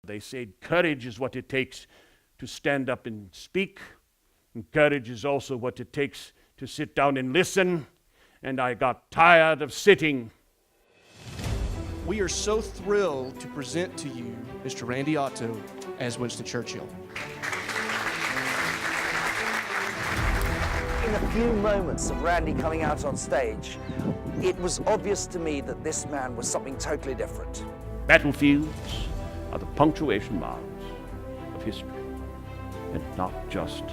They said courage is what it takes to stand up and speak, and courage is also what it takes to sit down and listen, and I got tired of sitting. We are so thrilled to present to you Mr. Randy Otto as Winston Churchill. In a few moments of Randy coming out on stage, it was obvious to me that this man was something totally different. Battlefields are the punctuation marks of history, and not just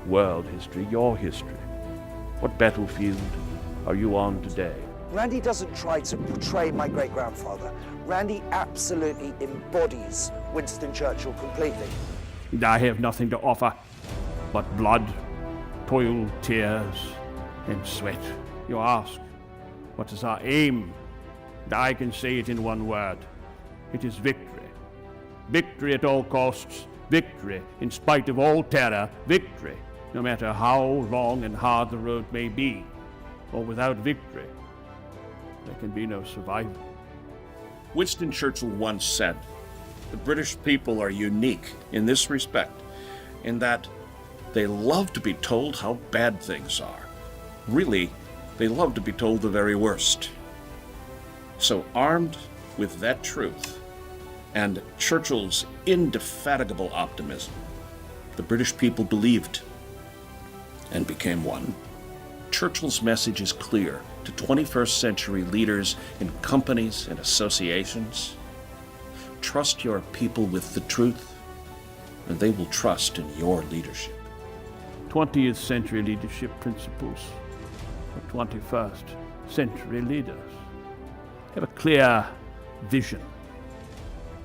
world history, your history. What battlefield are you on today? Randy doesn't try to portray my great-grandfather. Randy absolutely embodies Winston Churchill completely. I have nothing to offer but blood, toil, tears, and sweat. You ask, what is our aim? I can say it in one word. It is victory. Victory at all costs. Victory in spite of all terror. Victory, no matter how long and hard the road may be. For without victory, there can be no survival. Winston Churchill once said, "The British people are unique in this respect, in that they love to be told how bad things are. Really, they love to be told the very worst." So armed with that truth and Churchill's indefatigable optimism, the British people believed and became one. Churchill's message is clear to 21st century leaders in companies and associations. Trust your people with the truth, and they will trust in your leadership. 20th century leadership principles for 21st century leaders. Have a clear vision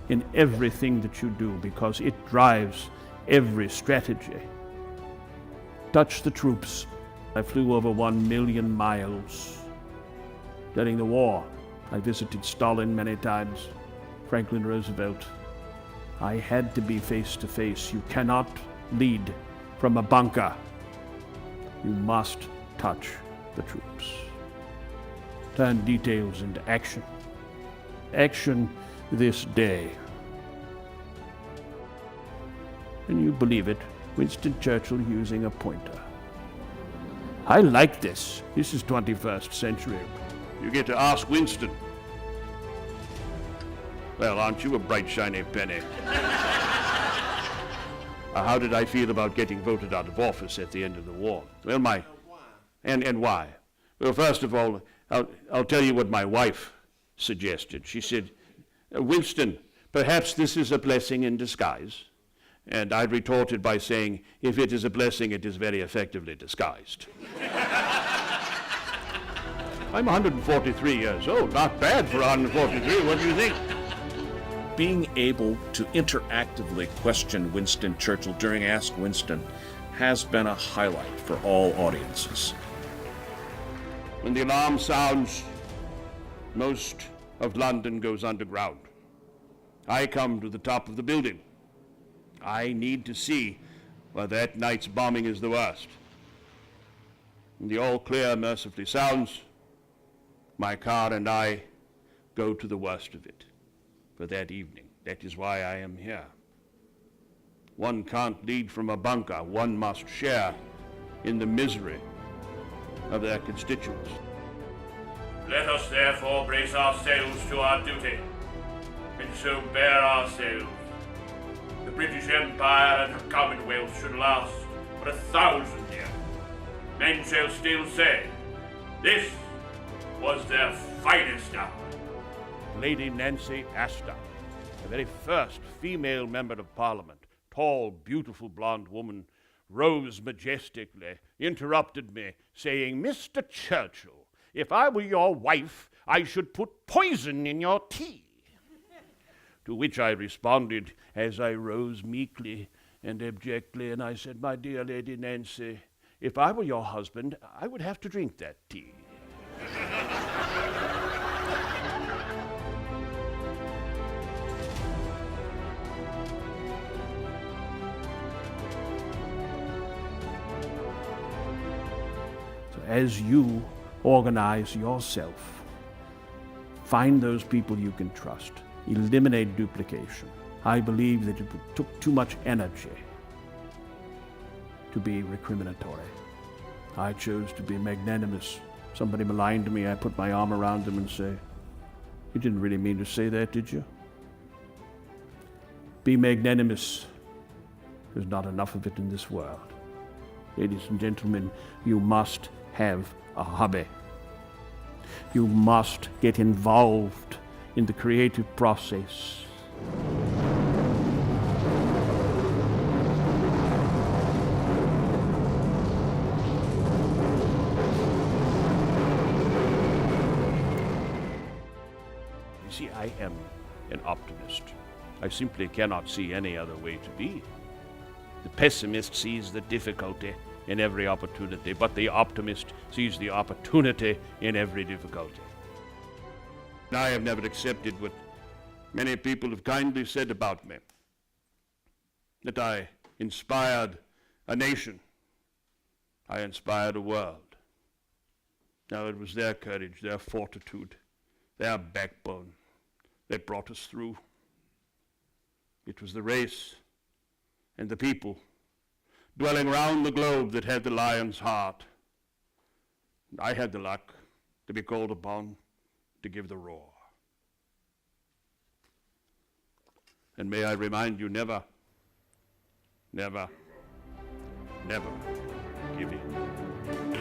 in everything that you do, because it drives every strategy. Touch the troops. I flew over 1 million miles. During the war, I visited Stalin many times, Franklin Roosevelt. I had to be face to face. You cannot lead from a bunker. You must touch the troops. Turn details into action. Action this day. Can you believe it? Winston Churchill using a pointer. I like this. This is 21st century. You get to ask Winston. Well, aren't you a bright, shiny penny? How did I feel about getting voted out of office at the end of the war? Well, why? Well, first of all, I'll tell you what my wife suggested. She said, "Winston, perhaps this is a blessing in disguise." And I retorted by saying, "If it is a blessing, it is very effectively disguised." I'm 143 years old. Not bad for 143. What do you think? Being able to interactively question Winston Churchill during Ask Winston has been a highlight for all audiences. When the alarm sounds, most of London goes underground. I come to the top of the building. I need to see where that night's bombing is the worst. When the all clear mercifully sounds, my car and I go to the worst of it for that evening. That is why I am here. One can't lead from a bunker. One must share in the misery of their constituents. Let us therefore brace ourselves to our duty, and so bear ourselves. The British Empire and her Commonwealth should last for 1,000 years. Men shall still say, this was their finest hour. Lady Nancy Astor, the very first female member of Parliament, tall, beautiful blonde woman, rose majestically, interrupted me, saying, "Mr. Churchill, if I were your wife, I should put poison in your tea." To which I responded as I rose meekly and abjectly, and I said, "My dear Lady Nancy, if I were your husband, I would have to drink that tea." So as you organize yourself, find those people you can trust. Eliminate duplication. I believe that it took too much energy to be recriminatory. I chose to be magnanimous. Somebody maligned me, I put my arm around them and say, "You didn't really mean to say that, did you?" Be magnanimous. There's not enough of it in this world. Ladies and gentlemen, you must have a hobby. You must get involved in the creative process. You see, I am an optimist. I simply cannot see any other way to be. The pessimist sees the difficulty in every opportunity, but the optimist sees the opportunity in every difficulty. I have never accepted what many people have kindly said about me, that I inspired a nation, I inspired a world. Now it was their courage, their fortitude, their backbone that brought us through. It was the race and the people dwelling round the globe that had the lion's heart. And I had the luck to be called upon to give the roar. And may I remind you, never, never, never give in.